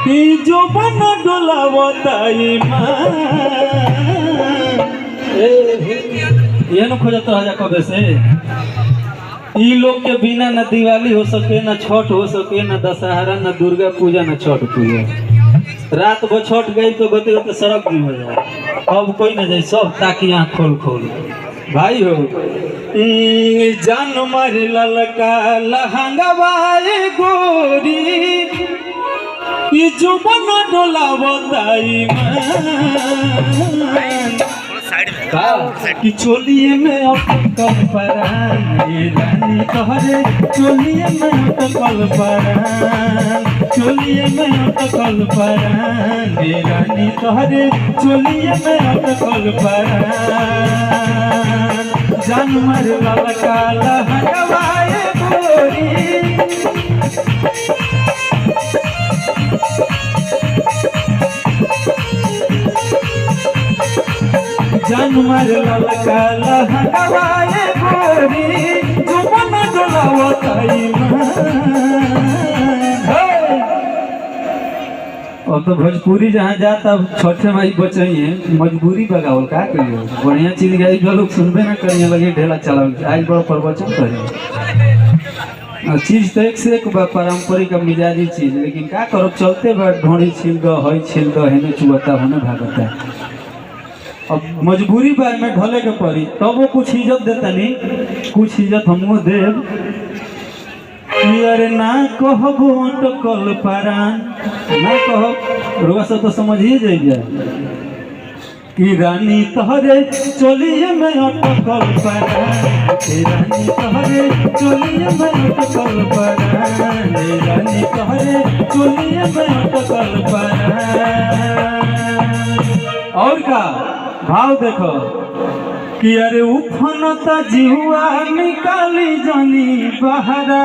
जो बन डोलावताई ये न खोजत रह जा कबे से। ई लोग के बिना न दिवाली हो सके, न छठ हो सके, न दशहरा, न दुर्गा पूजा, न छठ पूजा। रात भर छठ गई तो गते गते सड़क भी हो जाए। अब कोई न जाए, सब ताकि आँख खोल खोल भाई हो। जान मार ललका लहंगवाए गोरी जो बन डोलावताई कि चोलिए में अटकल परान रानी तोहरे चोलिए में अटकल परान, चोलिए में अटकल परान रानी तोहरे चोलिए में अटकल परान। जान मार ललका लहंगवाए गोरी जान मार ललका लहंगवाए गोरी जो बन डोलावताई अब तो भोजपुरी जहाँ जाता छठे माई बचाइए मजबूरी बगावल का करिए। बढ़िया चीज गई जो लोग सुनबे ना करिए लगे ढेला चलाओ आज बड़ा प्रवचन करिए। चीज तो एक से एक पारंपरिक मिजाजी चीज, लेकिन क्या करो चलते बा ढोड़ी छिल दो हई छिल दो हेने चुवता होने भागता। अब मजबूरी बा में ढले के पड़ी तब वो कुछ इज्जत देता नहीं, कुछ इज्जत हमको देव। अरे ना कहबो अटकल परान, ना कहो रुआ से तो समझिए जाइए कि रानी तोहरे चोलिए में अटकल परान, रानी तोहरे चोलिए में अटकल परान, रानी तोहरे चोलिए में अटकल परान। और का भाव देखो कि अरे उफनता जिहुआ निकाली जानी बहरा